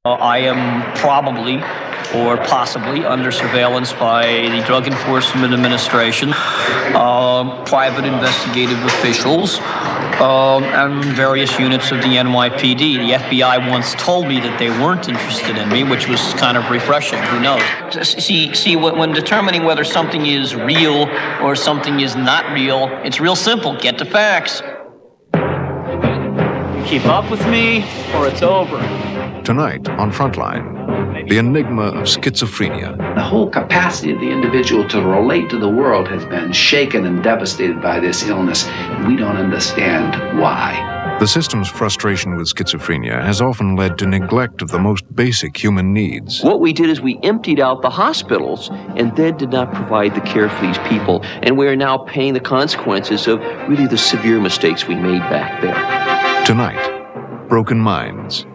I am probably or possibly under surveillance by the Drug Enforcement Administration, private investigative officials, and various units of the NYPD. The FBI once told me that they weren't interested in me, which was kind of refreshing. Who knows? See, when determining whether something is real or something is not real, it's real simple. Get the facts. You keep up with me, or it's over. Tonight on Frontline, the enigma of schizophrenia. The whole capacity of the individual to relate to the world has been shaken and devastated by this illness, and we don't understand why. The system's frustration with schizophrenia has often led to neglect of the most basic human needs. What we did is we emptied out the hospitals and then did not provide the care for these people, and we are now paying the consequences of really the severe mistakes we made back there. Tonight, Broken Minds.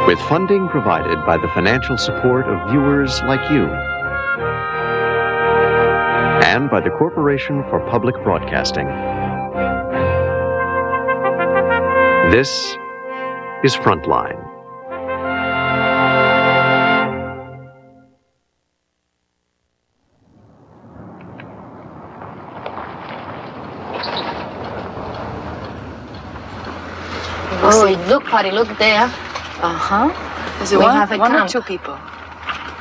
With funding provided by the financial support of viewers like you and by the Corporation for Public Broadcasting. This is Frontline. Oh, look, Patty, look there. Is it We one? have a One or camp. two people?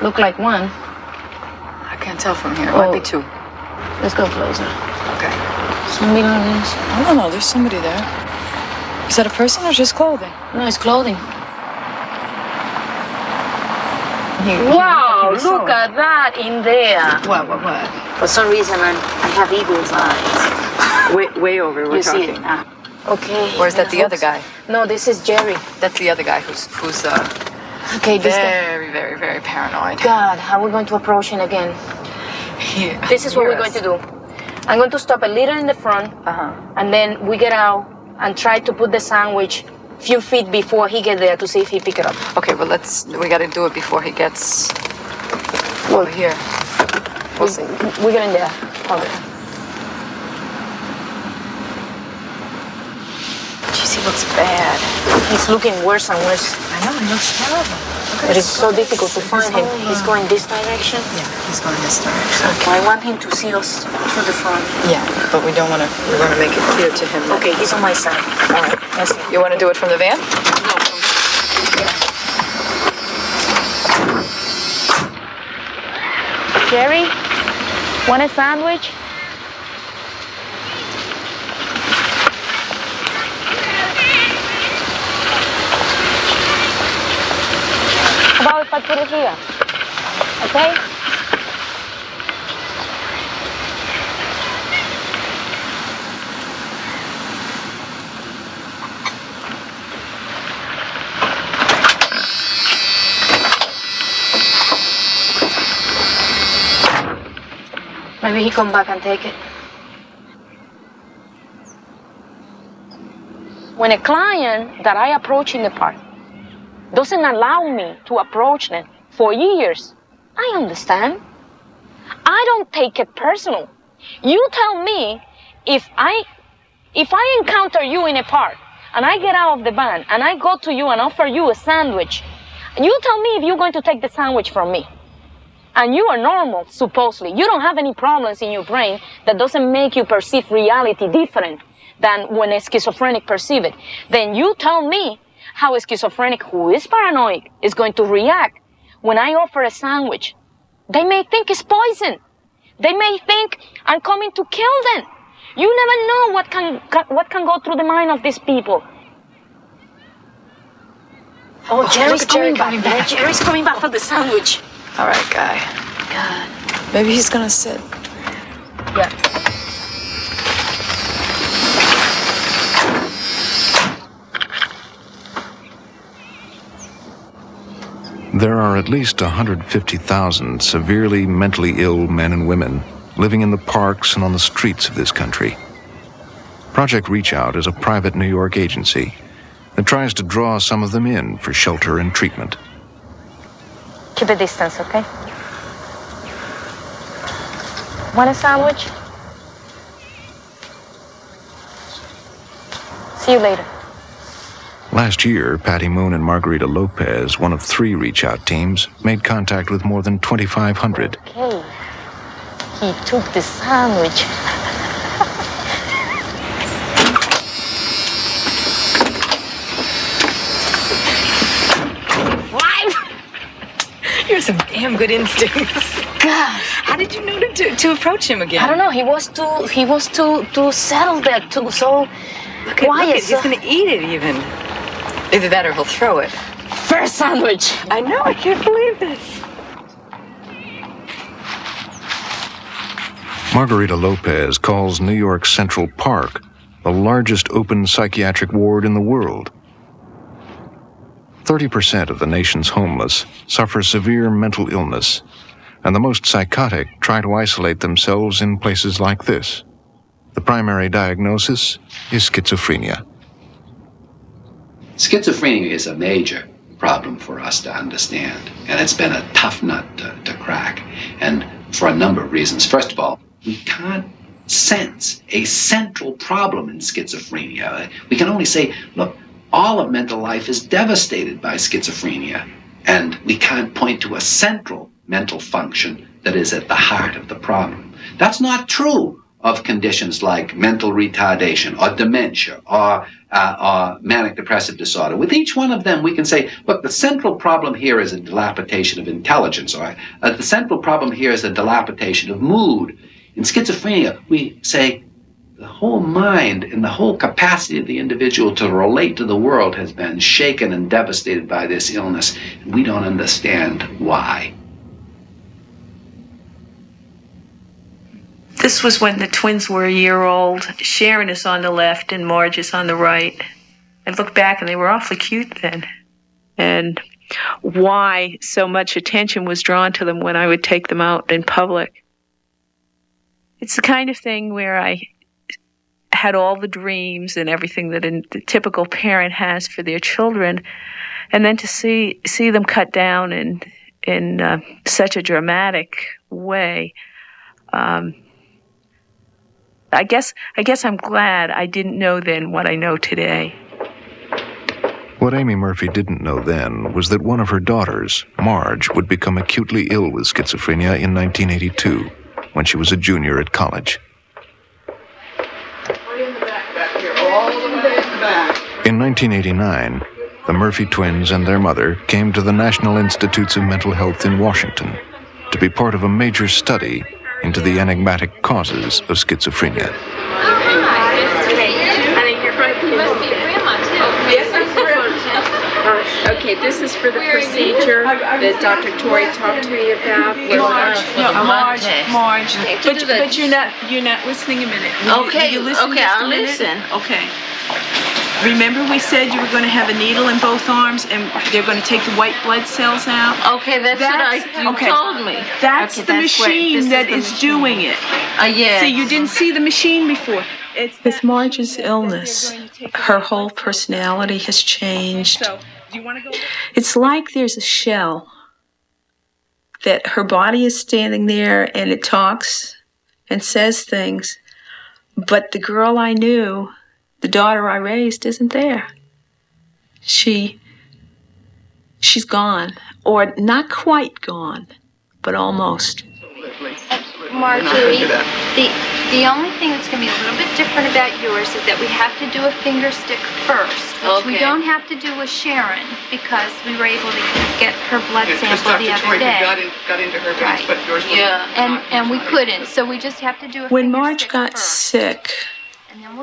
Look like one. I can't tell from here. It might be two. Let's go closer. Okay. Somebody on this. I don't know. There's somebody there. Is that a person or just clothing? No, it's clothing. Wow, Look at that in there. What? For some reason, I have eagle's eyes. Way over. We're You see talking. it? Okay. Or is that the other guy? No, this is Jerry. That's the other guy who's Okay, this guy. very paranoid. God, how are we going to approach him again? This is what we're going to do. I'm going to stop a little in the front, and then we get out and try to put the sandwich a few feet before he gets there to see if he pick it up. Okay, well we got to do it before he gets over here. We'll see. We get in there. Okay. Jeez, he looks bad. He's looking worse and worse. I know, he looks terrible. But it's so difficult to find him. He's going this direction. Yeah, he's going this direction. Okay. I want him to see us through the front. Yeah, but we don't want to. We want to make it clear to him. Okay, he's on my side. All right. Yes. You want to do it from the van? Jerry, want a sandwich? How about if I put it here? Okay? Maybe he come back and take it. When a client that I approach in the park doesn't allow me to approach them for years, I understand. I don't take it personal. You tell me if I encounter you in a park and I get out of the van and I go to you and offer you a sandwich, you tell me if you're going to take the sandwich from me. And you are normal, supposedly. You don't have any problems in your brain that doesn't make you perceive reality different than when a schizophrenic perceive it. Then you tell me how a schizophrenic who is paranoid is going to react when I offer a sandwich. They may think it's poison. They may think I'm coming to kill them. You never know what can go through the mind of these people. Oh, Jerry's coming back. Jerry's coming back for the sandwich. All right, guy. God. Maybe he's gonna sit. Yeah. There are at least 150,000 severely mentally ill men and women living in the parks and on the streets of this country. Project Reach Out is a private New York agency that tries to draw some of them in for shelter and treatment. Keep a distance, okay? Want a sandwich? See you later. Last year, Patty Moon and Margarita Lopez, one of 3 reach-out teams, made contact with more than 2,500. Okay. He took the sandwich. You have some damn good instincts. God. How did you know to approach him again? I don't know. He was too settled there, too so quiet. He's gonna eat it even. Either that or he'll throw it. First sandwich. I know, I can't believe this. Margarita Lopez calls New York's Central Park the largest open psychiatric ward in the world. 30% of the nation's homeless suffer severe mental illness, and the most psychotic try to isolate themselves in places like this. The primary diagnosis is schizophrenia. Schizophrenia is a major problem for us to understand, and it's been a tough nut to crack, and for a number of reasons. First of all, we can't sense a central problem in schizophrenia. We can only say, look, all of mental life is devastated by schizophrenia, and we can't point to a central mental function that is at the heart of the problem. That's not true of conditions like mental retardation or dementia or manic depressive disorder. With each one of them, we can say, look, the central problem here is a dilapidation of intelligence, or the central problem here is a dilapidation of mood. In schizophrenia, we say the whole mind and the whole capacity of the individual to relate to the world has been shaken and devastated by this illness, and we don't understand why. This was when the twins were a year old. Sharon is on the left and Marge is on the right. I look back and they were awfully cute then. And why so much attention was drawn to them when I would take them out in public. It's the kind of thing where I had all the dreams and everything that the typical parent has for their children, and then to see them cut down in such a dramatic way. I guess I'm glad I didn't know then what I know today. What Amy Murphy didn't know then was that one of her daughters, Marge, would become acutely ill with schizophrenia in 1982, when she was a junior at college. In 1989, the Murphy twins and their mother came to the National Institutes of Mental Health in Washington to be part of a major study into the enigmatic causes of schizophrenia. Okay, this is for the procedure that Dr. Torrey talked to me about. Marge. But you're not listening a minute. Okay, will you listen okay, just I'll a minute? listen. Okay. Remember we said you were going to have a needle in both arms and they're going to take the white blood cells out? Okay, that's what you told me. That's the that's machine that is doing it. Yeah. See, you didn't see the machine before. With Marge's illness, her whole personality has changed. It's like there's a shell that her body is standing there and it talks and says things, but the girl I knew, the daughter I raised, isn't there. She's gone, or not quite gone, but almost. Marjorie, the only thing that's going to be a little bit different about yours is that we have to do a finger stick first, which we don't have to do with Sharon because we were able to get her blood sample the other day. Got into her veins, but yours wasn't. And we couldn't, so we just have to do a When finger Marge stick got first. sick,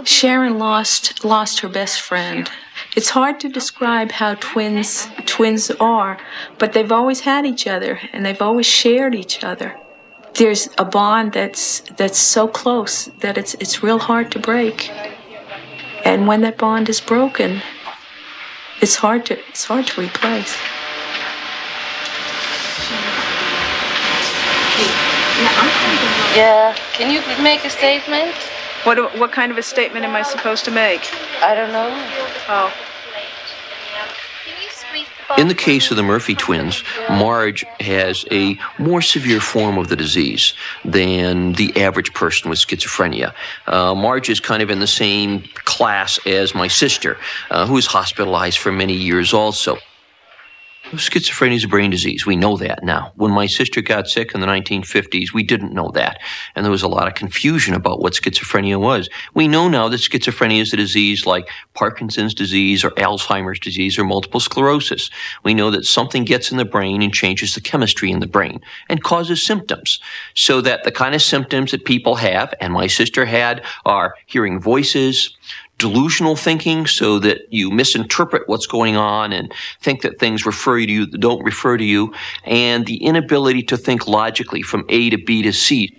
Sharon lost her best friend. It's hard to describe how twins are, but they've always had each other and they've always shared each other. There's a bond that's so close that it's real hard to break. And when that bond is broken, it's hard to replace. Yeah. Can you make a statement? What kind of a statement am I supposed to make? I don't know. Oh. In the case of the Murphy twins, Marge has a more severe form of the disease than the average person with schizophrenia. Marge is kind of in the same class as my sister, who was hospitalized for many years also. Schizophrenia is a brain disease. We know that now. When my sister got sick in the 1950s, we didn't know that. And there was a lot of confusion about what schizophrenia was. We know now that schizophrenia is a disease like Parkinson's disease or Alzheimer's disease or multiple sclerosis. We know that something gets in the brain and changes the chemistry in the brain and causes symptoms. So that the kind of symptoms that people have, and my sister had, are hearing voices, delusional thinking, so that you misinterpret what's going on and think that things refer to you that don't refer to you, and the inability to think logically from A to B to C.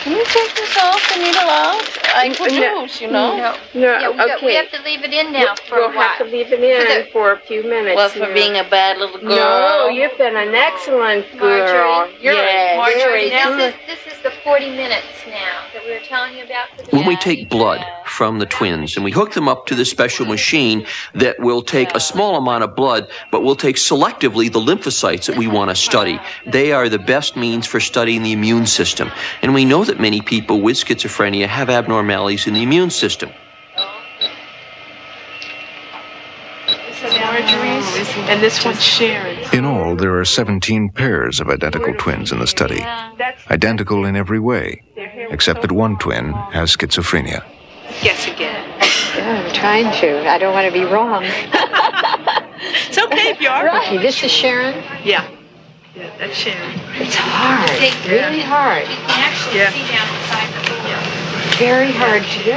Can you take this off the needle out? I could lose, you know? No, Yeah, okay. we have to leave it in now for a We'll while. have to leave it in for a few minutes. Well, for now. being a bad little girl. No, you've been an excellent girl. Marjorie. You're Yes. very good. This is the 40 minutes now that we were telling you about for the When we take blood from the twins and we hook them up to this special machine that will take a small amount of blood, but will take selectively the lymphocytes that we want to study, they are the best means for studying the immune system. And we know that many people with schizophrenia have abnormalities in the immune system. This is Marjorie's, and this one's Sharon's. In all, there are 17 pairs of identical twins in the study. Identical in every way, except that one twin has schizophrenia. Guess again. Yeah, I'm trying to. I don't want to be wrong. It's okay if you are. Okay, this is Sharon. Yeah. Yeah, that's Sharon. It's hard. Really hard. You can actually Yeah. see down inside the pool. Very hard to do.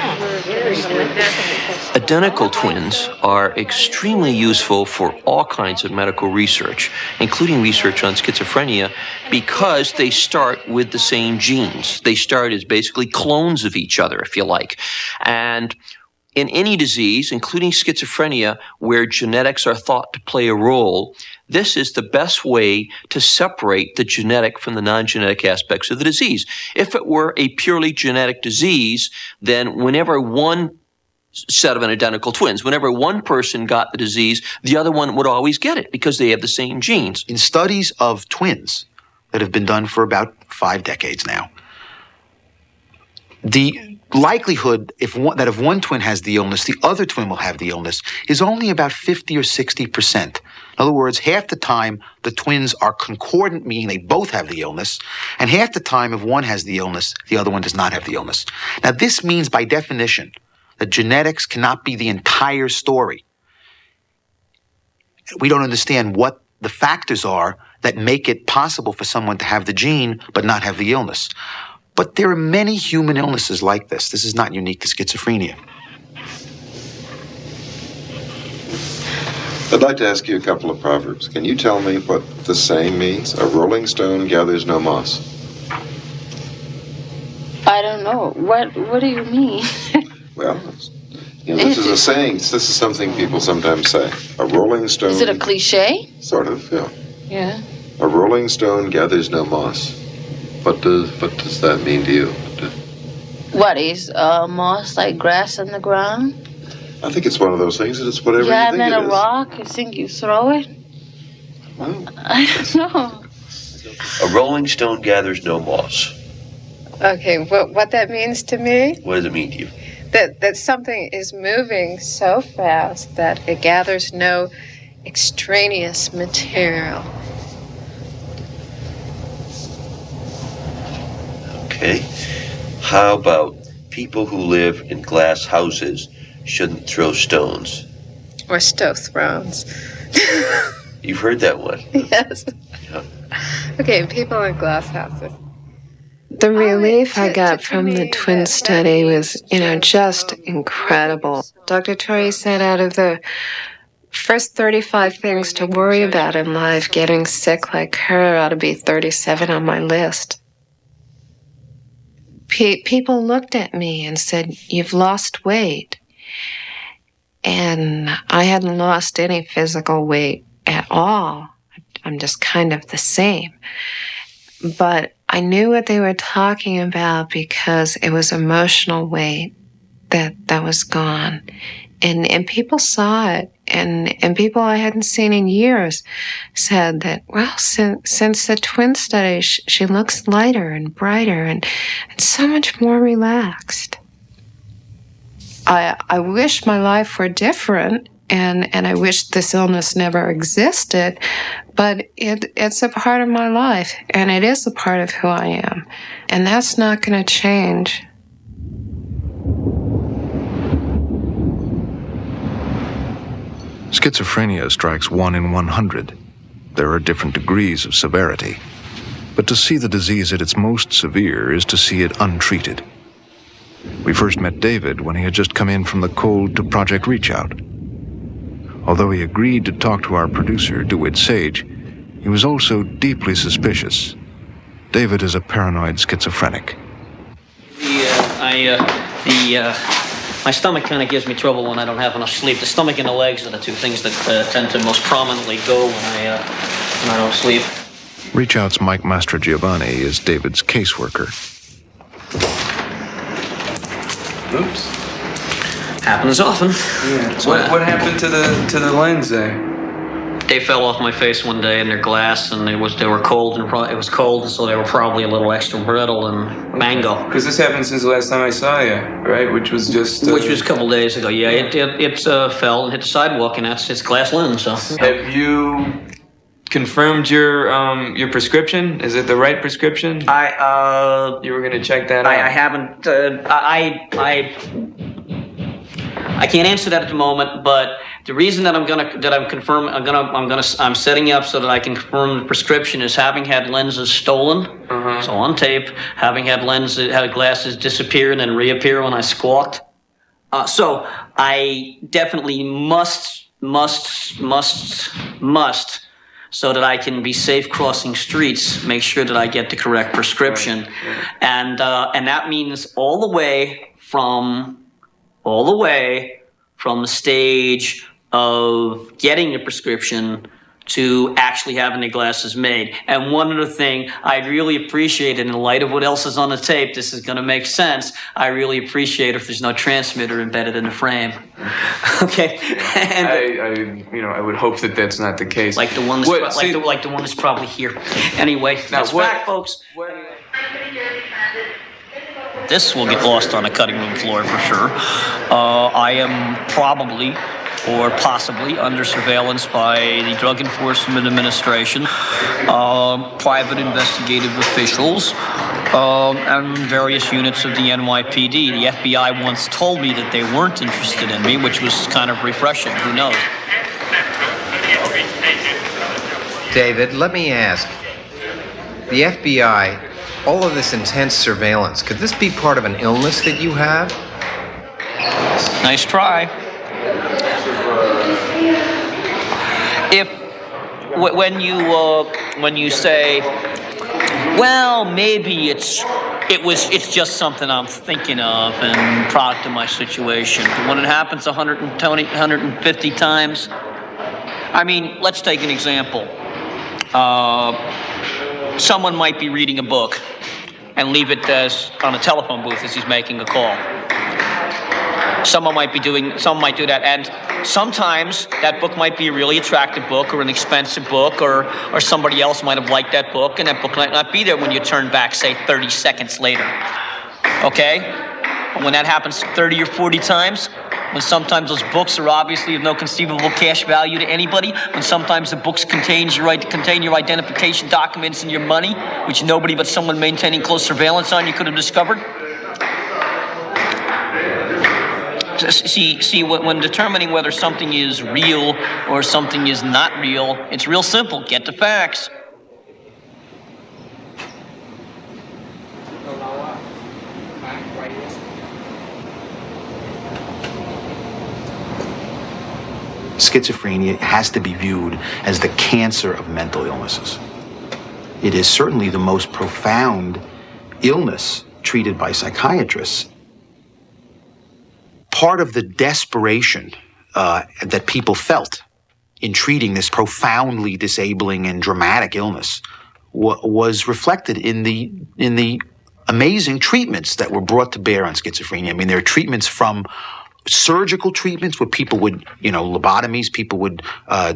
Identical twins are extremely useful for all kinds of medical research, including research on schizophrenia, because they start with the same genes. They start as basically clones of each other, if you like. And in any disease, including schizophrenia, where genetics are thought to play a role, this is the best way to separate the genetic from the non-genetic aspects of the disease. If it were a purely genetic disease, then whenever one set of identical twins, whenever one person got the disease, the other one would always get it because they have the same genes. In studies of twins that have been done for about 5 decades now, the likelihood if one twin has the illness, the other twin will have the illness, is only about 50 or 60%. In other words, half the time the twins are concordant, meaning they both have the illness, and half the time if one has the illness, the other one does not have the illness. Now, this means by definition that genetics cannot be the entire story. We don't understand what the factors are that make it possible for someone to have the gene but not have the illness. But there are many human illnesses like this. This is not unique to schizophrenia. I'd like to ask you a couple of proverbs. Can you tell me what the saying means? A rolling stone gathers no moss. I don't know. What do you mean? Well, this is a saying. This is something people sometimes say. A rolling stone... Is it a cliche? Sort of, yeah. Yeah. A rolling stone gathers no moss. What does that mean to you? What is moss, like grass on the ground? I think it's one of those things that it's whatever you think it is. Yeah, and a rock, you think you throw it? Well, I don't know. A rolling stone gathers no moss. Okay, what that means to me? What does it mean to you? That something is moving so fast that it gathers no extraneous material. Okay. How about people who live in glass houses shouldn't throw stones? Or stove thrones. You've heard that one. Yes. Yeah. Okay, people in glass houses. The relief I got from the twin study was, just incredible. Dr. Torrey said out of the first 35 things to worry about in life, getting sick like her ought to be 37 on my list. People looked at me and said, "You've lost weight." And I hadn't lost any physical weight at all. I'm just kind of the same. But I knew what they were talking about because it was emotional weight that was gone. And people saw it, and people I hadn't seen in years said that, well, since the twin study, she looks lighter and brighter and so much more relaxed. I wish my life were different, and I wish this illness never existed, but it's a part of my life, and it is a part of who I am, and that's not going to change. Schizophrenia strikes 1 in 100. There are different degrees of severity. But to see the disease at its most severe is to see it untreated. We first met David when he had just come in from the cold to Project Reach Out. Although he agreed to talk to our producer, DeWitt Sage, he was also deeply suspicious. David is a paranoid schizophrenic. My stomach kind of gives me trouble when I don't have enough sleep. The stomach and the legs are the two things that tend to most prominently go when I don't sleep. Reach Out's Mike Mastrogiovanni is David's caseworker. Oops. Happens often. Yeah. What happened to the lens there? They fell off my face one day in their glass, and they were cold, and it was cold, and so they were probably a little extra brittle and mango. Because this happened since the last time I saw you, right? Which was just which was a couple days ago. Yeah, it fell and hit the sidewalk, and it's glass lens. So have you confirmed your prescription? Is it the right prescription? You were gonna check that out. I haven't. I can't answer that at the moment, but the reason that I'm setting up so that I can confirm the prescription is having had lenses stolen, so on tape, having had glasses disappear and then reappear when I squawked. So I definitely must, so that I can be safe crossing streets, make sure that I get the correct prescription. Right. And that means all the way from the stage of getting the prescription to actually having the glasses made. And one other thing I'd really appreciate, in the light of what else is on the tape, this is going to make sense, I really appreciate if there's no transmitter embedded in the frame. Okay? And I would hope that that's not the case. Like the one that's probably here. Anyway, that's back, folks. This will get lost on the cutting room floor for sure. I am probably or possibly under surveillance by the Drug Enforcement Administration, private investigative officials, and various units of the NYPD. The FBI once told me that they weren't interested in me, which was kind of refreshing. Who knows? David, let me ask. The FBI, all of this intense surveillance, could this be part of an illness that you have? Nice try. When you say, well, maybe it's just something I'm thinking of and product of my situation. But when it happens 150 times, I mean, let's take an example. Someone might be reading a book and leave it on a telephone booth as he's making a call. Someone might do that, and sometimes that book might be a really attractive book or an expensive book, or somebody else might have liked that book, and that book might not be there when you turn back, say, 30 seconds later. Okay? When that happens 30 or 40 times, when sometimes those books are obviously of no conceivable cash value to anybody, when sometimes the books contain your identification documents and your money, which nobody but someone maintaining close surveillance on you could have discovered. See, when determining whether something is real or something is not real, it's real simple. Get the facts. Schizophrenia has to be viewed as the cancer of mental illnesses. It is certainly the most profound illness treated by psychiatrists. Part of the desperation that people felt in treating this profoundly disabling and dramatic illness was reflected in the amazing treatments that were brought to bear on schizophrenia. I mean, there are treatments from surgical treatments where people would, lobotomies, people would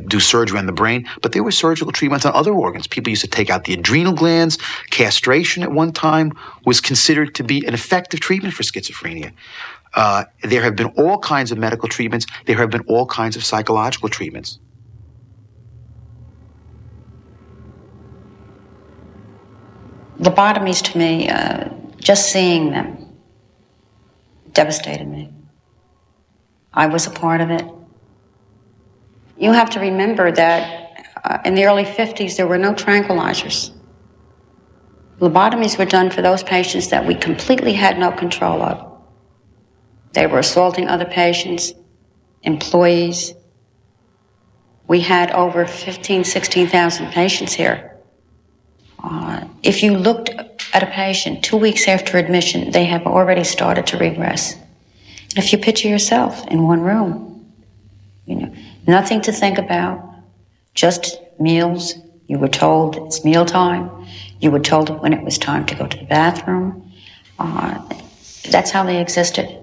do surgery on the brain, but there were surgical treatments on other organs. People used to take out the adrenal glands. Castration at one time was considered to be an effective treatment for schizophrenia. There have been all kinds of medical treatments. There have been all kinds of psychological treatments. Lobotomies, to me, just seeing them devastated me. I was a part of it. You have to remember that in the early 50s, there were no tranquilizers. Lobotomies were done for those patients that we completely had no control of. They were assaulting other patients, employees. We had over 16,000 patients here. If you looked at a patient 2 weeks after admission, they have already started to regress. And if you picture yourself in one room, nothing to think about, just meals. You were told it's mealtime. You were told when it was time to go to the bathroom. That's how they existed.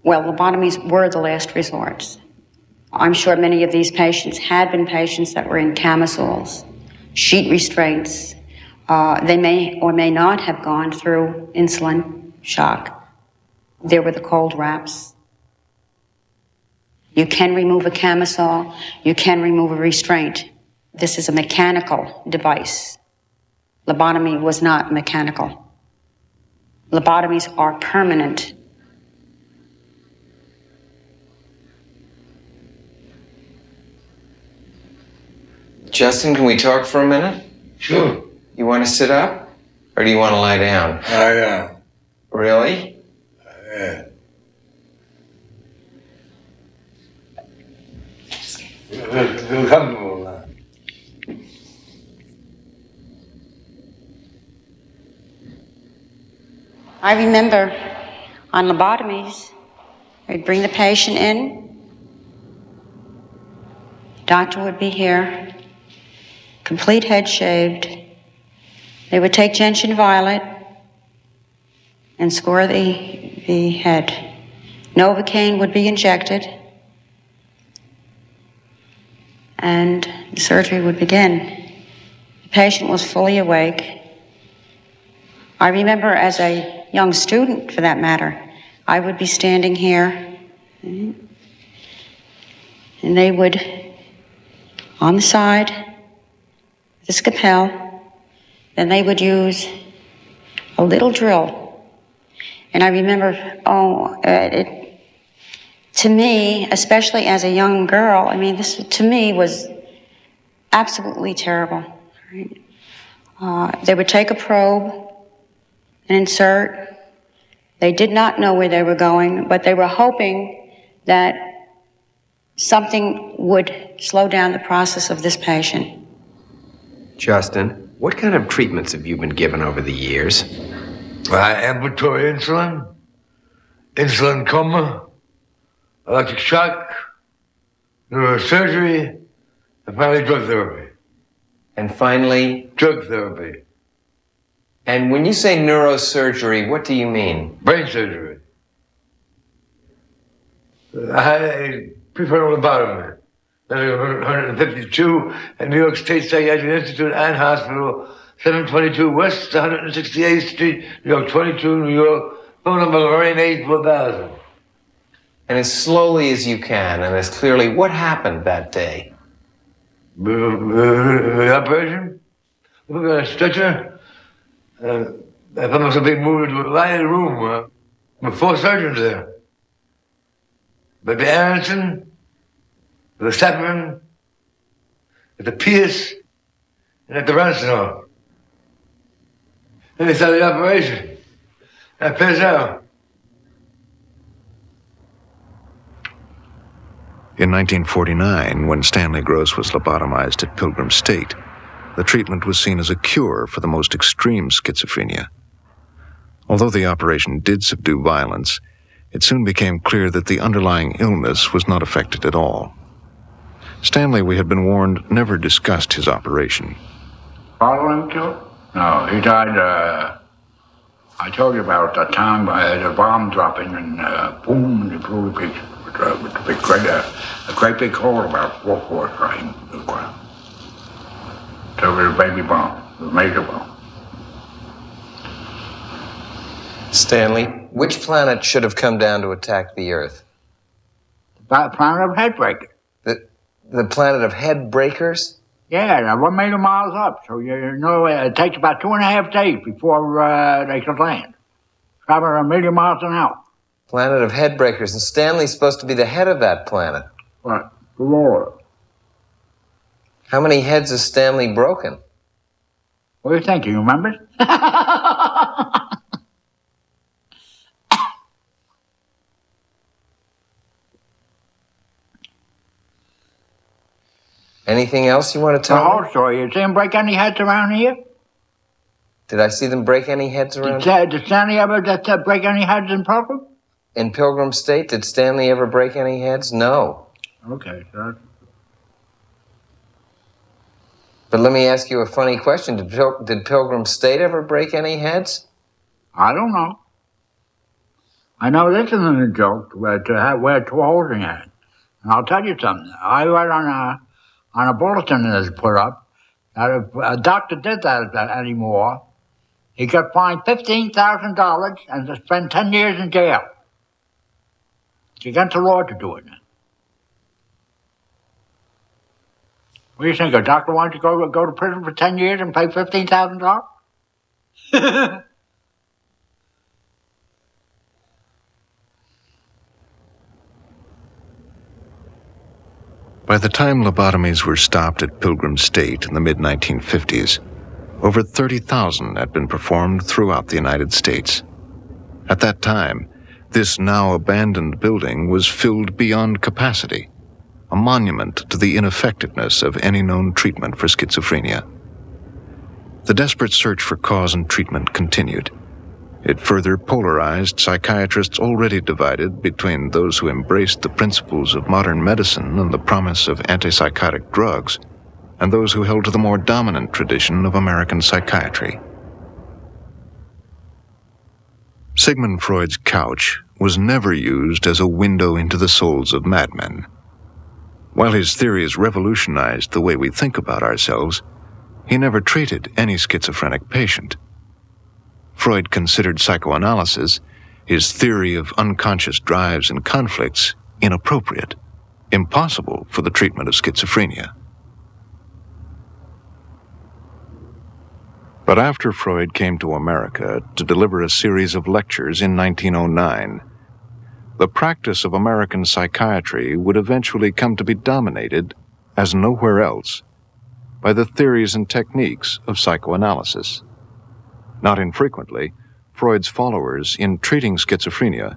Well, lobotomies were the last resort. I'm sure many of these patients had been patients that were in camisoles, sheet restraints. They may or may not have gone through insulin shock. There were the cold wraps. You can remove a camisole. You can remove a restraint. This is a mechanical device. Lobotomy was not mechanical. Lobotomies are permanent. Justin, can we talk for a minute? Sure. You want to sit up? Or do you want to lie down? Lie down. Really? Yeah. Feel comfortable now. I remember on lobotomies, they'd bring the patient in. The doctor would be here, complete head shaved. They would take gentian violet and score the head. Novocaine would be injected, and the surgery would begin. The patient was fully awake. I remember as a young student, for that matter, I would be standing here, and they would, on the side, the scalpel, then they would use a little drill. And I remember, to me, especially as a young girl, this to me was absolutely terrible. They would take a probe and insert. They did not know where they were going, but they were hoping that something would slow down the process of this patient. Justin, what kind of treatments have you been given over the years? Ambulatory insulin, insulin coma, electric shock, neurosurgery, and finally drug therapy. And finally? Drug therapy. And when you say neurosurgery, what do you mean? Brain surgery. I had a prefrontal lobotomy. 152 at New York State Psychiatric Institute and Hospital, 722 West 168th Street, New York 22, New York. Phone number Lorraine 84000. And as slowly as you can, and as clearly, what happened that day? The operation? We got a stretcher. I found myself being moved into a lighted room with 4 surgeons there. Baby Aronson, the Sapperman, at the Pierce, and at the Ransonor. Then they started the operation. I passed out. In 1949, when Stanley Gross was lobotomized at Pilgrim State, the treatment was seen as a cure for the most extreme schizophrenia. Although the operation did subdue violence, it soon became clear that the underlying illness was not affected at all. Stanley, we had been warned, never discussed his operation. Father him killed? No, he died I told you about the time the bomb dropping and boom, they blew a great big hole about 4 feet right in the ground. So it was a baby bomb, a major bomb. Stanley, which planet should have come down to attack the Earth? The planet of headbreakers. The planet of head breakers? Yeah, they're 1 million miles up, so you know it takes about 2.5 days before they can land. Traveling 1 million miles an hour. Planet of head breakers, and Stanley's supposed to be the head of that planet. Right, the Lord. How many heads has Stanley broken? What do you think? Do you remember? Anything else you want to tell me? The whole me? story. You see him break any heads around here? Did I see them break any heads around here? Did Stanley ever break any heads in Pilgrim? In Pilgrim State, did Stanley ever break any heads? No. Okay, sir. But let me ask you a funny question. Did Pilgrim State ever break any heads? I don't know. I know this isn't a joke, to wear 2 holes in your head. And I'll tell you something. I read on a bulletin that is put up that if a doctor did that anymore, he got fined $15,000 and to spend 10 years in jail. It's against the law to do it now. What do you think? A doctor wants to go to prison for 10 years and pay $15,000? By the time lobotomies were stopped at Pilgrim State in the mid-1950s, over 30,000 had been performed throughout the United States. At that time, this now abandoned building was filled beyond capacity, a monument to the ineffectiveness of any known treatment for schizophrenia. The desperate search for cause and treatment continued. It further polarized psychiatrists already divided between those who embraced the principles of modern medicine and the promise of antipsychotic drugs, and those who held to the more dominant tradition of American psychiatry. Sigmund Freud's couch was never used as a window into the souls of madmen. While his theories revolutionized the way we think about ourselves, he never treated any schizophrenic patient. Freud considered psychoanalysis, his theory of unconscious drives and conflicts, inappropriate, impossible for the treatment of schizophrenia. But after Freud came to America to deliver a series of lectures in 1909, the practice of American psychiatry would eventually come to be dominated, as nowhere else, by the theories and techniques of psychoanalysis. Not infrequently, Freud's followers, in treating schizophrenia,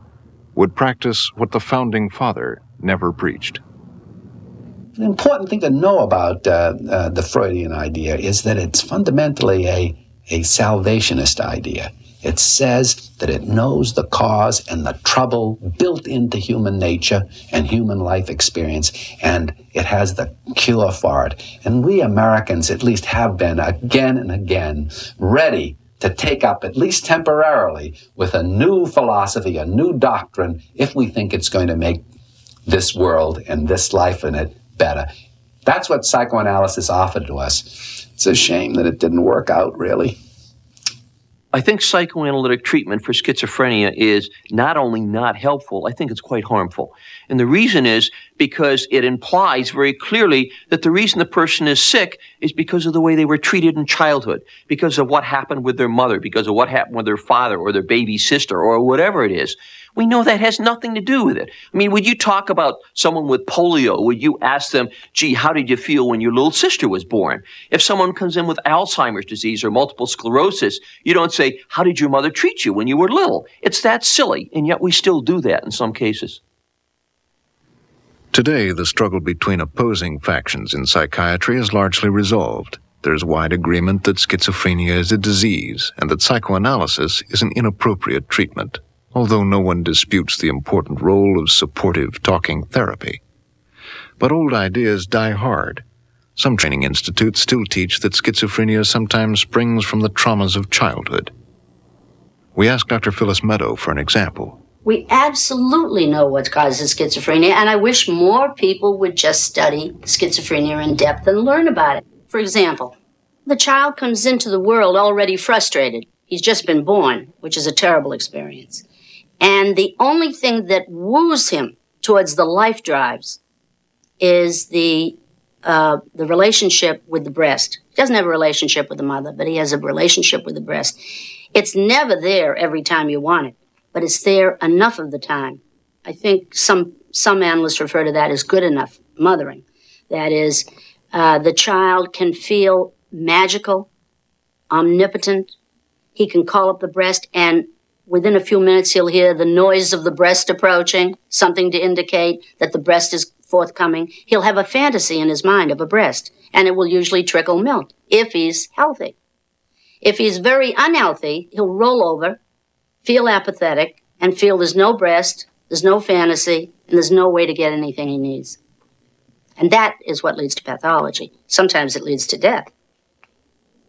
would practice what the founding father never preached. The important thing to know about the Freudian idea is that it's fundamentally a salvationist idea. It says that it knows the cause and the trouble built into human nature and human life experience, and it has the cure for it. And we Americans at least have been again and again ready to take up, at least temporarily, with a new philosophy, a new doctrine, if we think it's going to make this world and this life in it better. That's what psychoanalysis offered to us. It's a shame that it didn't work out, really. I think psychoanalytic treatment for schizophrenia is not only not helpful, I think it's quite harmful. And the reason is because it implies very clearly that the reason the person is sick is because of the way they were treated in childhood, because of what happened with their mother, because of what happened with their father or their baby sister or whatever it is. We know that has nothing to do with it. I mean, would you talk about someone with polio? Would you ask them, gee, how did you feel when your little sister was born? If someone comes in with Alzheimer's disease or multiple sclerosis, you don't say, how did your mother treat you when you were little? It's that silly, and yet we still do that in some cases. Today, the struggle between opposing factions in psychiatry is largely resolved. There's wide agreement that schizophrenia is a disease and that psychoanalysis is an inappropriate treatment, although no one disputes the important role of supportive talking therapy. But old ideas die hard. Some training institutes still teach that schizophrenia sometimes springs from the traumas of childhood. We asked Dr. Phyllis Meadow for an example. We absolutely know what causes schizophrenia, and I wish more people would just study schizophrenia in depth and learn about it. For example, the child comes into the world already frustrated. He's just been born, which is a terrible experience. And the only thing that woos him towards the life drives is the relationship with the breast. He doesn't have a relationship with the mother, but he has a relationship with the breast. It's never there every time you want it, but it's there enough of the time. I think some analysts refer to that as good enough mothering. That is, the child can feel magical, omnipotent. He can call up the breast, and within a few minutes he'll hear the noise of the breast approaching, something to indicate that the breast is forthcoming. He'll have a fantasy in his mind of a breast, and it will usually trickle milk if he's healthy. If he's very unhealthy, he'll roll over, feel apathetic, and feel there's no breast, there's no fantasy, and there's no way to get anything he needs. And that is what leads to pathology. Sometimes it leads to death,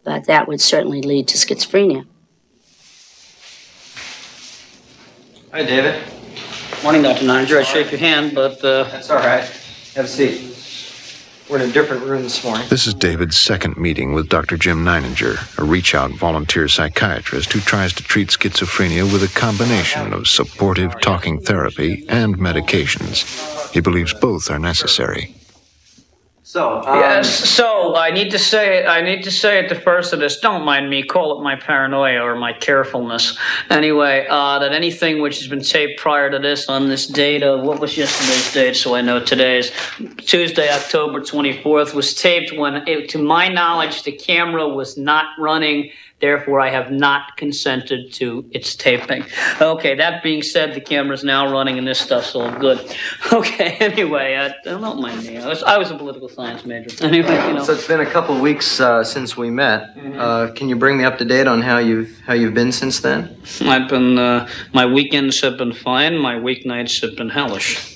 but that would certainly lead to schizophrenia. Hi, David. Morning, Dr. Niger. I shake your hand, but... That's all right. Have a seat. We're in a different room this morning. This is David's second meeting with Dr. Jim Neininger, a reach-out volunteer psychiatrist who tries to treat schizophrenia with a combination of supportive talking therapy and medications. He believes both are necessary. So, yes, so I need to say at the first of this, don't mind me, call it my paranoia or my carefulness. Anyway, that anything which has been taped prior to this on this date, what was yesterday's date, so I know today's, Tuesday, October 24th, was taped when, to my knowledge, the camera was not running. Therefore, I have not consented to its taping. Okay, that being said, the camera's now running and this stuff's all good. Okay, anyway, don't mind me. I was a political science major. Anyway, you know. So it's been a couple of weeks since we met. Can you bring me up to date on how you've been since then? I've been, my weekends have been fine. My weeknights have been hellish.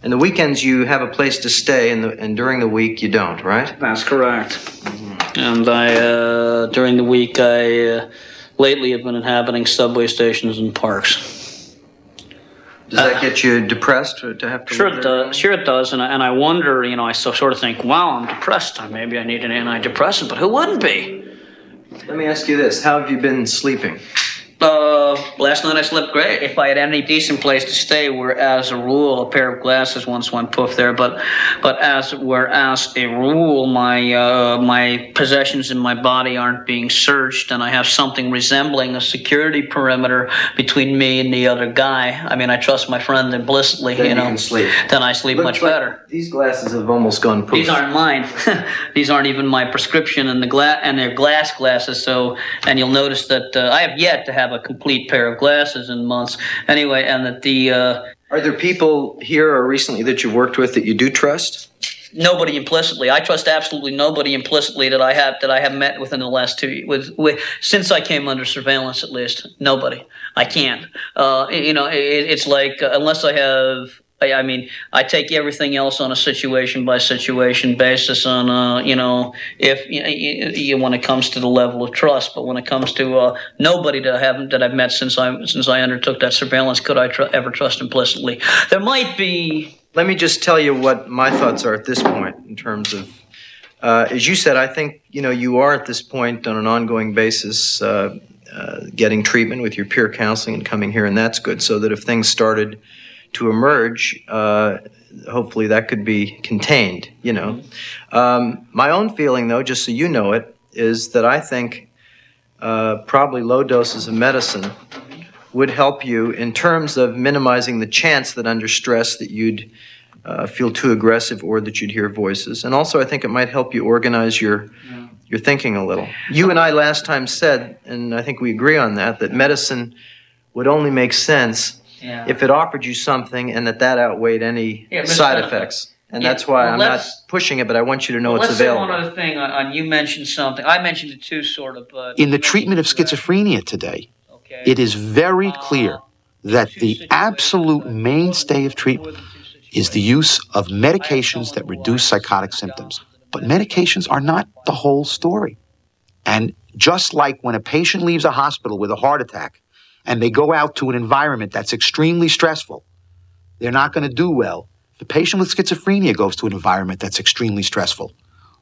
And the weekends you have a place to stay, and during the week you don't, right? That's correct. And during the week, lately have been inhabiting subway stations and parks. Does that get you depressed to have to? Sure it does. Sure it does. And I wonder, I sort of think, wow, I'm depressed. Maybe I need an antidepressant, but who wouldn't be? Let me ask you this: how have you been sleeping? Last night I slept great. If I had any decent place to stay, where as a rule, a pair of glasses once went poof there, but as a rule, my possessions in my body aren't being searched, and I have something resembling a security perimeter between me and the other guy. I mean, I trust my friend implicitly. Then you can sleep. Then I sleep much better. These glasses have almost gone poof. These aren't mine. These aren't even my prescription, and they're glass glasses. So, and you'll notice that I have yet to have a complete pair of glasses in months. Anyway, and that Are there people here or recently that you've worked with that you do trust? Nobody implicitly. I trust absolutely nobody implicitly that I have met within the last 2 years. Since I came under surveillance, at least nobody. I can't. It's like unless I have. I mean, I take everything else on a situation-by-situation basis on, if when it comes to the level of trust. But when it comes to nobody that I've met since I undertook that surveillance, could I ever trust implicitly? There might be. Let me just tell you what my thoughts are at this point in terms of, as you said, I think, you are at this point on an ongoing basis getting treatment with your peer counseling and coming here, and that's good, so that if things started to emerge, hopefully that could be contained, My own feeling, though, just so you know it, is that I think probably low doses of medicine would help you in terms of minimizing the chance that under stress that you'd feel too aggressive or that you'd hear voices. And also I think it might help you organize your thinking a little. You and I last time said, and I think we agree on that medicine would only make sense if it offered you something and that outweighed any side effects. And that's why I'm not pushing it, but I want you to know it's available. Let's say one other thing. You mentioned something. I mentioned it too, sort of. But in the treatment of schizophrenia today, it is very clear that the absolute mainstay of treatment is the use of medications that reduce psychotic symptoms. But medications are not the whole story. And just like when a patient leaves a hospital with a heart attack, and they go out to an environment that's extremely stressful, they're not going to do well. The patient with schizophrenia goes to an environment that's extremely stressful,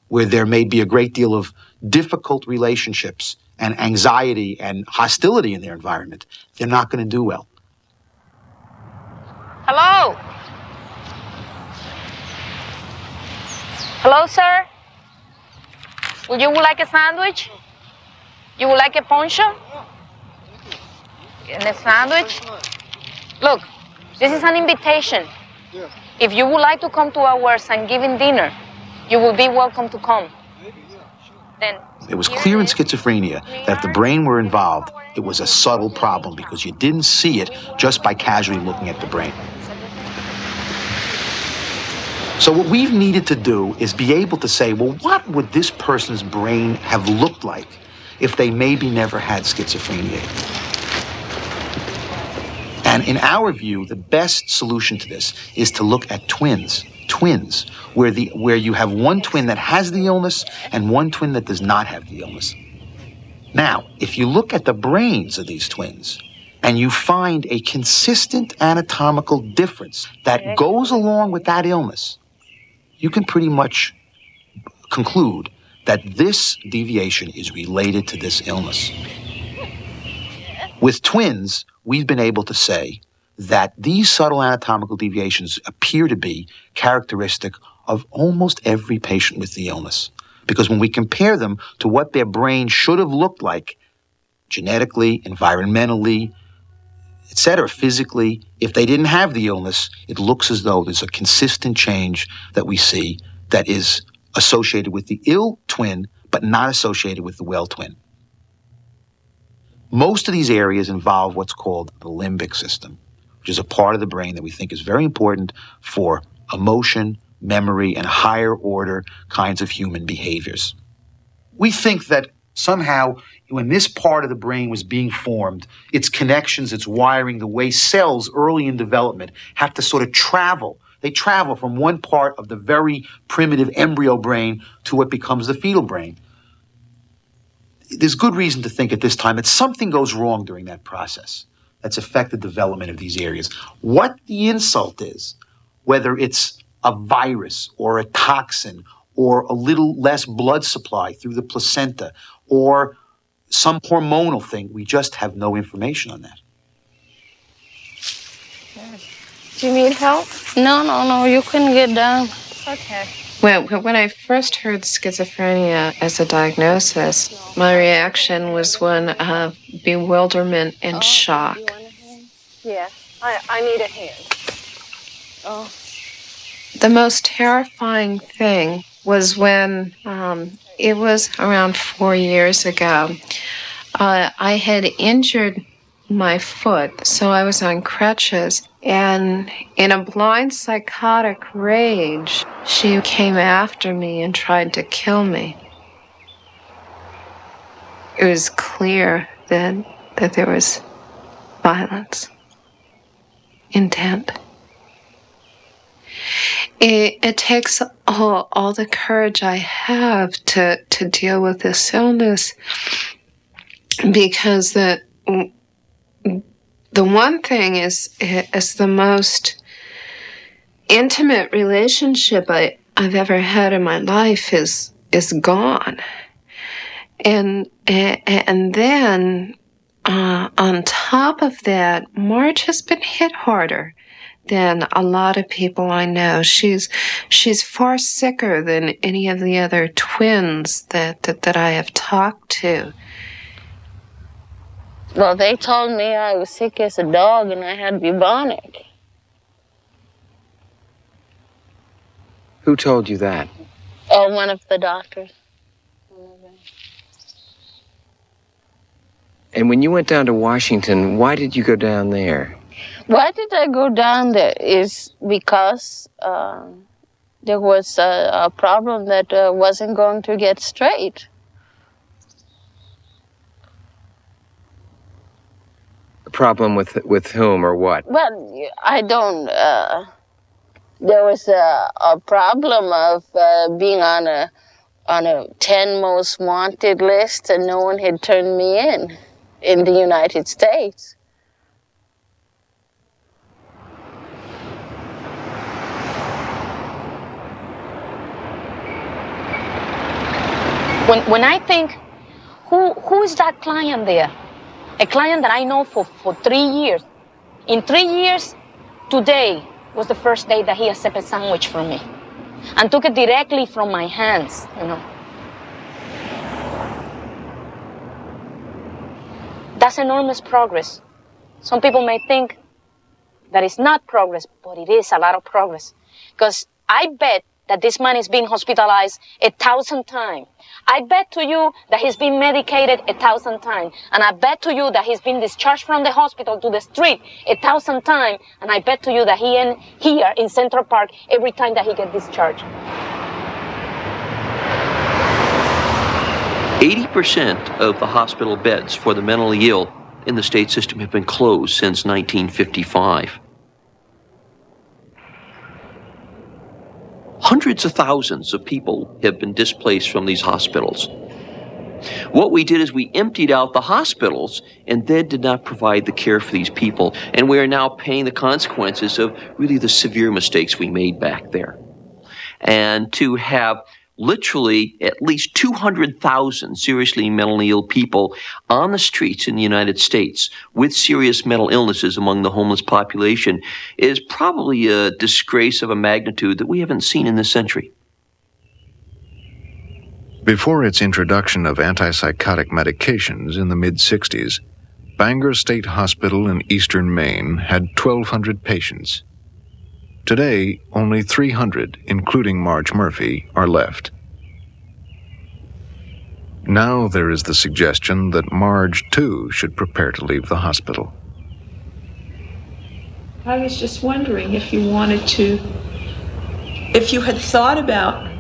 where there may be a great deal of difficult relationships and anxiety and hostility in their environment. They're not going to do well. Hello? Hello, sir? Would you like a sandwich? You would like a poncho? And a sandwich? Look, this is an invitation. If you would like to come to our Thanksgiving dinner, you will be welcome to come. Then it was clear in schizophrenia that if the brain were involved, it was a subtle problem because you didn't see it just by casually looking at the brain. So what we've needed to do is be able to say, well, what would this person's brain have looked like if they maybe never had schizophrenia? And in our view, the best solution to this is to look at twins, where you have one twin that has the illness and one twin that does not have the illness. Now, if you look at the brains of these twins and you find a consistent anatomical difference that goes along with that illness, you can pretty much conclude that this deviation is related to this illness. With twins, we've been able to say that these subtle anatomical deviations appear to be characteristic of almost every patient with the illness. Because when we compare them to what their brain should have looked like, genetically, environmentally, etc., physically, if they didn't have the illness, it looks as though there's a consistent change that we see that is associated with the ill twin, but not associated with the well twin. Most of these areas involve what's called the limbic system, which is a part of the brain that we think is very important for emotion, memory, and higher order kinds of human behaviors. We think that somehow when this part of the brain was being formed, its connections, its wiring, the way cells early in development have to sort of travel. They travel from one part of the very primitive embryo brain to what becomes the fetal brain. There's good reason to think at this time that something goes wrong during that process that's affected the development of these areas. What the insult is, whether it's a virus or a toxin or a little less blood supply through the placenta or some hormonal thing, we just have no information on that. Do you need help? No, you can get down. Okay. Well, when I first heard schizophrenia as a diagnosis, my reaction was one of bewilderment and shock. Yeah, I need a hand. Oh. The most terrifying thing was when it was around 4 years ago. I had injured my foot, so I was on crutches. And in a blind psychotic rage, she came after me and tried to kill me. It was clear that there was violence, intent. It takes all the courage I have to deal with this illness, because the one thing is the most intimate relationship I've ever had in my life is gone, and then on top of that, Marge has been hit harder than a lot of people I know. She's far sicker than any of the other twins that I have talked to. Well, they told me I was sick as a dog and I had bubonic. Who told you that? Oh, one of the doctors. And when you went down to Washington, why did you go down there? Why did I go down there is because there was a problem that wasn't going to get straight. A problem with whom or what? Well, I don't. There was a problem of being on a 10 most wanted list, and no one had turned me in the United States. When I think, who is that client there? A client that I know for 3 years. In 3 years, today was the first day that he accepted a sandwich from me and took it directly from my hands, you know. That's enormous progress. Some people may think that it's not progress, but it is a lot of progress. Because I bet that this man is being hospitalized 1,000 times. I bet to you that he's been medicated 1,000 times. And I bet to you that he's been discharged from the hospital to the street 1,000 times. And I bet to you that he ain't here in Central Park every time that he gets discharged. 80% of the hospital beds for the mentally ill in the state system have been closed since 1955. Hundreds of thousands of people have been displaced from these hospitals. What we did is we emptied out the hospitals and then did not provide the care for these people. And we are now paying the consequences of really the severe mistakes we made back there. And to have literally at least 200,000 seriously mentally ill people on the streets in the United States with serious mental illnesses among the homeless population is probably a disgrace of a magnitude that we haven't seen in this century. Before its introduction of antipsychotic medications in the mid-60s, Bangor State Hospital in eastern Maine had 1,200 patients. Today, only 300, including Marge Murphy, are left. Now there is the suggestion that Marge, too, should prepare to leave the hospital. I was just wondering if you had thought about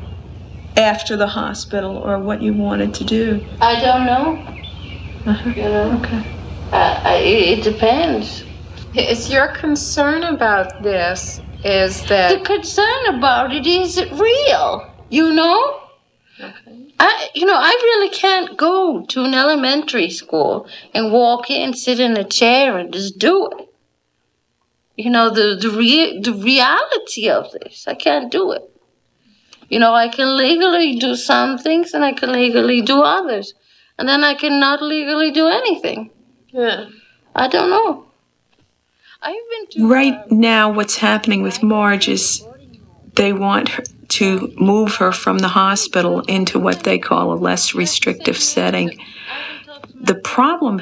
after the hospital or what you wanted to do. I don't know. You know? Okay. It depends. Is your concern about this is that... The concern about it is real, you know? Okay. I really can't go to an elementary school and walk in, sit in a chair and just do it. You know, the reality of this, I can't do it. You know, I can legally do some things and I can legally do others. And then I cannot legally do anything. Yeah. I don't know. Right now, what's happening with Marge is they want her to move her from the hospital into what they call a less restrictive setting. The problem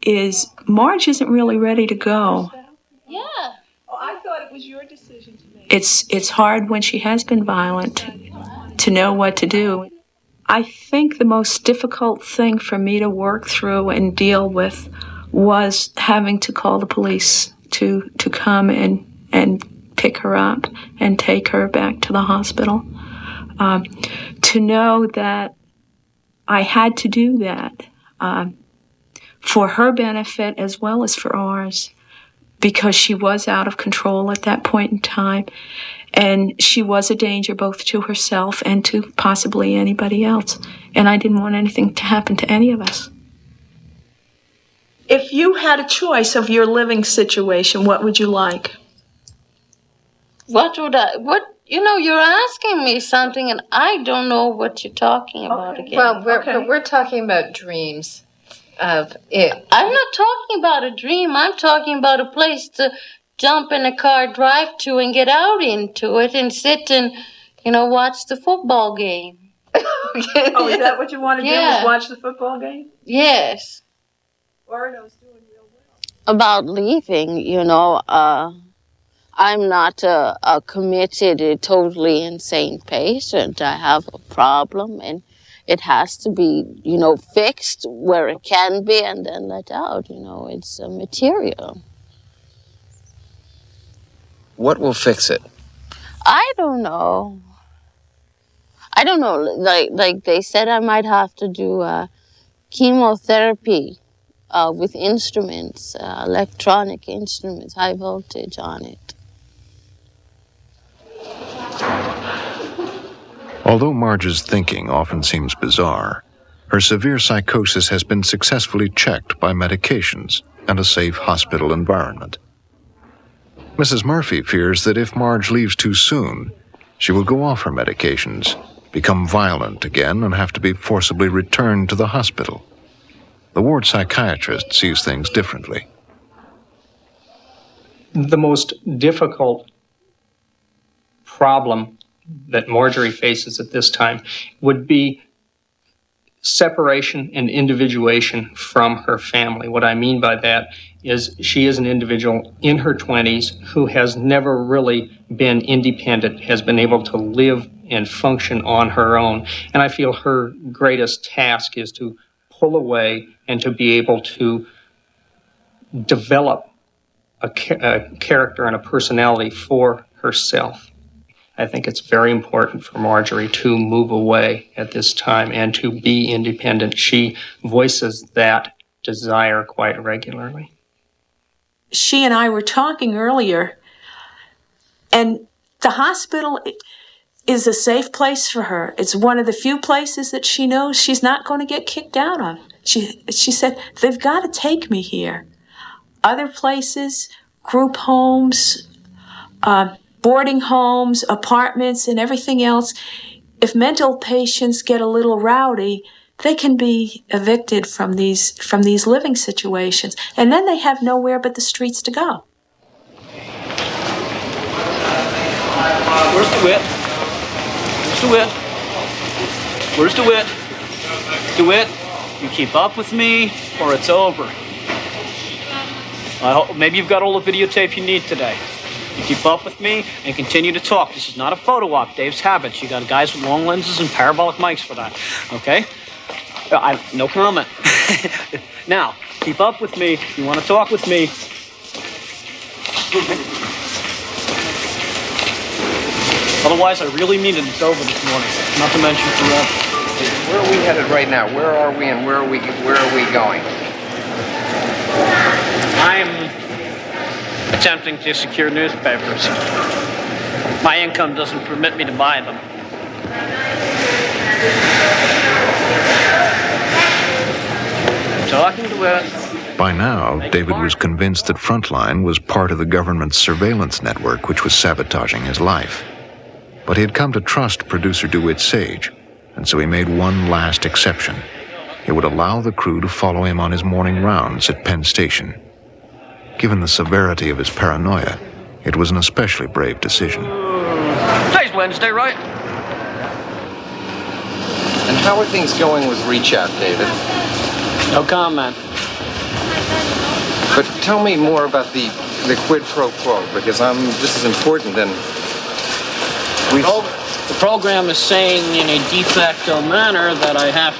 is Marge isn't really ready to go. Yeah. Oh, I thought it was your decision to make. It's hard when she has been violent to know what to do. I think the most difficult thing for me to work through and deal with was having to call the police to come and pick her up and take her back to the hospital. To know that I had to do that for her benefit as well as for ours, because she was out of control at that point in time, and she was a danger both to herself and to possibly anybody else. And I didn't want anything to happen to any of us. If you had a choice of your living situation, what would you like? You're asking me something and I don't know what you're talking about again. Well, we're talking about dreams of it. I'm not talking about a dream. I'm talking about a place to jump in a car, drive to, and get out into it and sit and, watch the football game. Oh, is that what you want to do, is watch the football game? Yes. Orino's doing real well. About leaving, I'm not a committed, totally insane patient. I have a problem, and it has to be, fixed where it can be and then let out. It's material. What will fix it? I don't know. Like they said, I might have to do chemotherapy with instruments, electronic instruments, high voltage on it. Although Marge's thinking often seems bizarre, her severe psychosis has been successfully checked by medications and a safe hospital environment. Mrs. Murphy fears that if Marge leaves too soon, she will go off her medications become violent again, and have to be forcibly returned to the hospital. The ward psychiatrist sees things differently. The most difficult problem that Marjorie faces at this time would be separation and individuation from her family. What I mean by that is she is an individual in her 20s who has never really been independent, has been able to live and function on her own. And I feel her greatest task is to pull away and to be able to develop a character and a personality for herself. I think it's very important for Marjorie to move away at this time and to be independent. She voices that desire quite regularly. She and I were talking earlier, and the hospital is a safe place for her. It's one of the few places that she knows she's not going to get kicked out of. She said, they've got to take me here. Other places, group homes, boarding homes, apartments, and everything else, if mental patients get a little rowdy, they can be evicted from these living situations, and then they have nowhere but the streets to go. Where's DeWitt? Where's DeWitt? Where's DeWitt? DeWitt, you keep up with me, or it's over. I hope maybe you've got all the videotape you need today. You keep up with me and continue to talk. This is not a photo op, Dave's Habits. You got guys with long lenses and parabolic mics for that, okay? No comment. Now, keep up with me. You want to talk with me. Otherwise, I really mean it. It's over this morning. Not to mention forever. Where are we headed right now? Where are we and where are we going? I'm attempting to secure newspapers. My income doesn't permit me to buy them. I'm talking to it. By now, David was convinced that Frontline was part of the government's surveillance network which was sabotaging his life. But he had come to trust producer DeWitt Sage, and so he made one last exception. He would allow the crew to follow him on his morning rounds at Penn Station. Given the severity of his paranoia, it was an especially brave decision. Today's Wednesday, right? And how are things going with Reach Out, David? No comment. But tell me more about the quid pro quo, because this is important. And the program is saying in a de facto manner that I have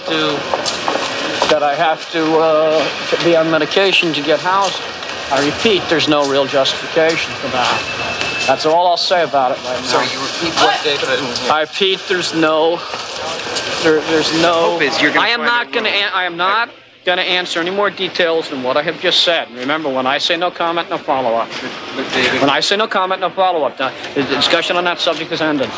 to be on medication to get housing. I repeat, there's no real justification for that. That's all I'll say about it right now. Sorry, you repeat what, David? I repeat, there's no. I am not going to answer any more details than what I have just said. Remember, when I say no comment, no follow-up. When I say no comment, no follow-up. The discussion on that subject is ended.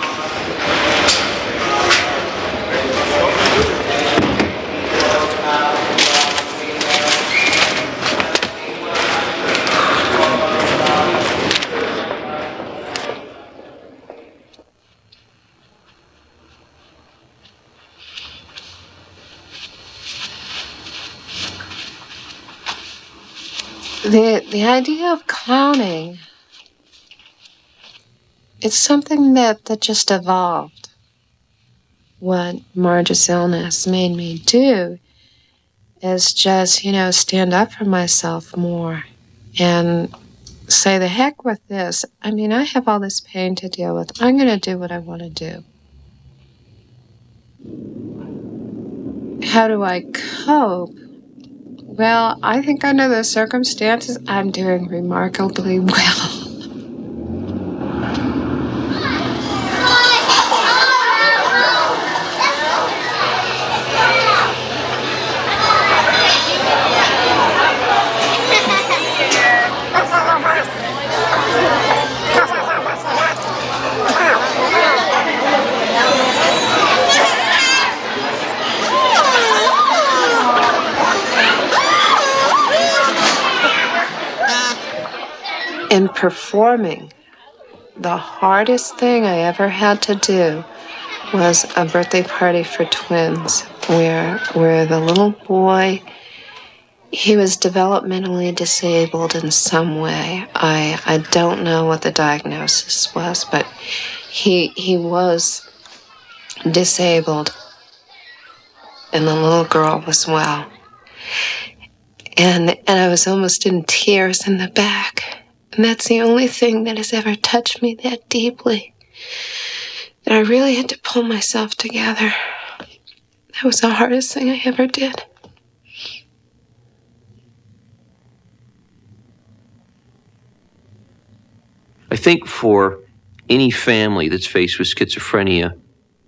The idea of clowning, it's something that just evolved. What Marge's illness made me do is just, stand up for myself more and say, the heck with this. I mean, I have all this pain to deal with. I'm going to do what I want to do. How do I cope? Well, I think under the circumstances, I'm doing remarkably well. In performing, the hardest thing I ever had to do was a birthday party for twins where the little boy, he was developmentally disabled in some way. I don't know what the diagnosis was, but he was disabled, and the little girl was well. And I was almost in tears in the back. And that's the only thing that has ever touched me that deeply. That I really had to pull myself together. That was the hardest thing I ever did. I think for any family that's faced with schizophrenia,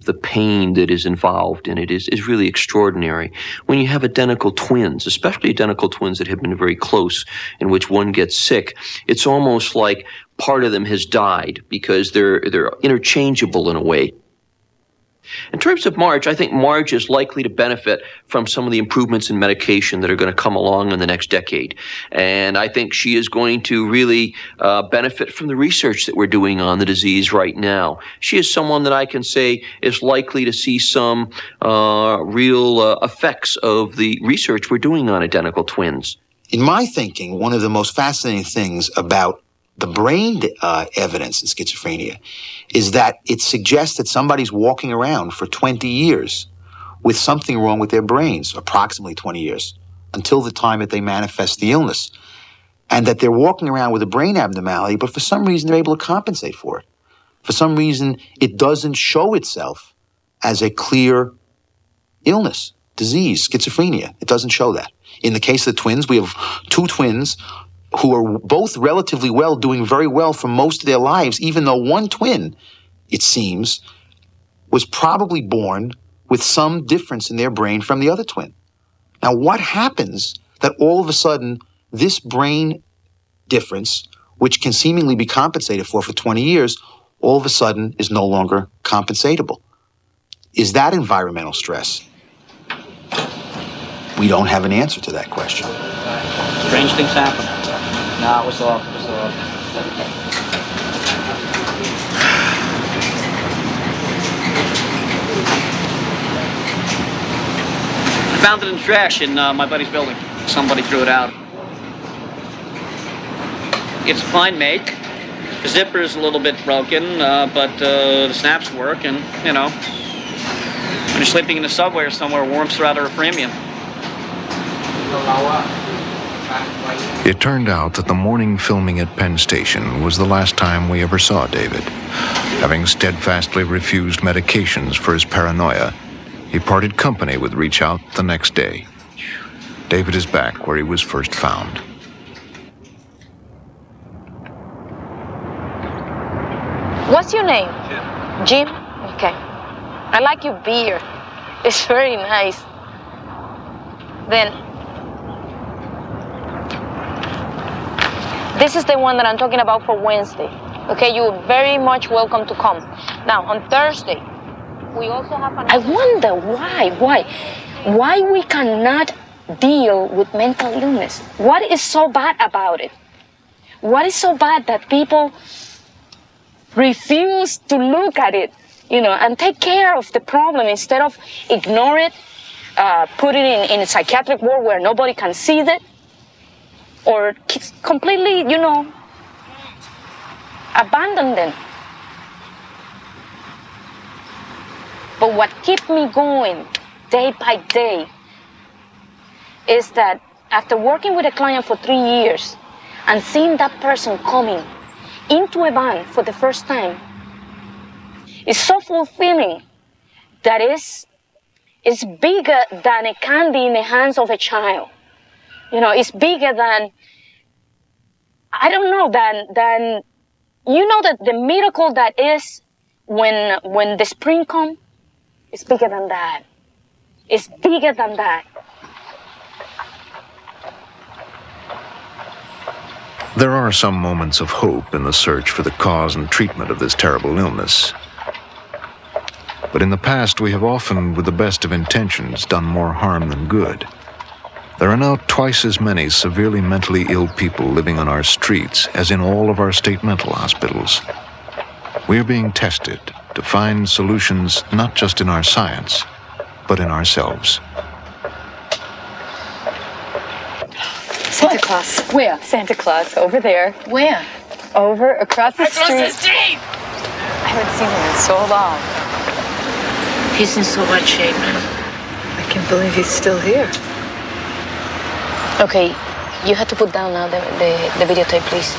the pain that is involved in it is really extraordinary. When you have identical twins, especially identical twins that have been very close, in which one gets sick, it's almost like part of them has died because they're interchangeable in a way. In terms of Marge, I think Marge is likely to benefit from some of the improvements in medication that are going to come along in the next decade. And I think she is going to really benefit from the research that we're doing on the disease right now. She is someone that I can say is likely to see some real effects of the research we're doing on identical twins. In my thinking, one of the most fascinating things about the brain evidence in schizophrenia is that it suggests that somebody's walking around for 20 years with something wrong with their brains, approximately 20 years, until the time that they manifest the illness. And that they're walking around with a brain abnormality, but for some reason they're able to compensate for it. For some reason, it doesn't show itself as a clear illness, disease, schizophrenia. It doesn't show that. In the case of the twins, we have two twins who are both relatively well, doing very well for most of their lives, even though one twin, it seems, was probably born with some difference in their brain from the other twin. Now, what happens that all of a sudden this brain difference, which can seemingly be compensated for 20 years, all of a sudden is no longer compensatable? Is that environmental stress? We don't have an answer to that question. Strange things happen. No, it was all. I found it in the trash in my buddy's building. Somebody threw it out. It's a fine make. The zipper is a little bit broken, but the snaps work, and, you know, when you're sleeping in the subway or somewhere, warmth's rather a premium. It turned out that the morning filming at Penn Station was the last time we ever saw David. Having steadfastly refused medications for his paranoia, he parted company with Reach Out the next day. David is back where he was first found. What's your name? Jim. Jim? Okay. I like your beard. It's very nice. Then, this is the one that I'm talking about for Wednesday. Okay, you're very much welcome to come. Now, on Thursday, we also have I wonder why we cannot deal with mental illness. What is so bad about it? What is so bad that people refuse to look at it, and take care of the problem instead of ignore it, put it in a psychiatric ward where nobody can see it, or completely, abandon them. But what keeps me going day by day is that after working with a client for 3 years and seeing that person coming into a van for the first time, it's so fulfilling that it's bigger than a candy in the hands of a child. It's bigger than, I don't know, than that the miracle that is when the spring comes, it's bigger than that. It's bigger than that. There are some moments of hope in the search for the cause and treatment of this terrible illness. But in the past, we have often, with the best of intentions, done more harm than good. There are now twice as many severely mentally ill people living on our streets as in all of our state mental hospitals. We are being tested to find solutions not just in our science, but in ourselves. Santa Claus. Where? Santa Claus, over there. Where? Over, across the street. Across the street! I haven't seen him in so long. He's in so much shape. I can't believe he's still here. Okay, you have to put down now the videotape, please.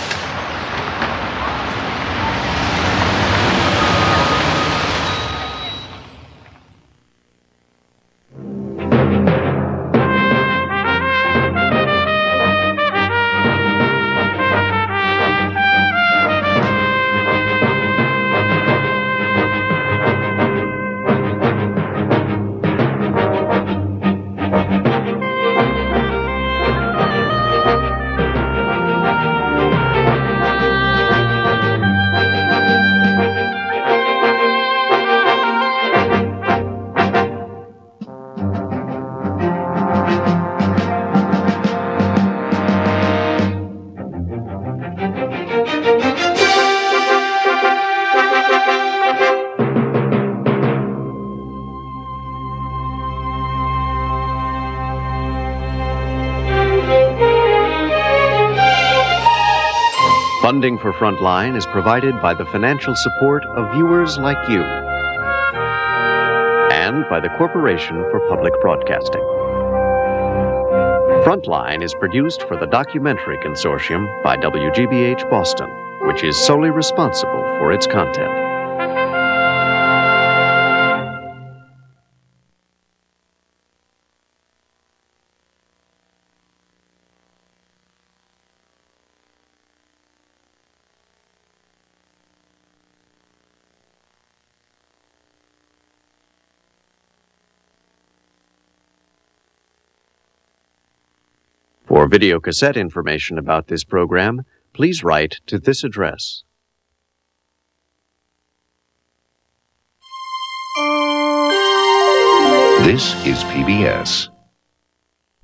Funding for Frontline is provided by the financial support of viewers like you and by the Corporation for Public Broadcasting. Frontline is produced for the Documentary Consortium by WGBH Boston, which is solely responsible for its content. For videocassette information about this program, please write to this address. This is PBS.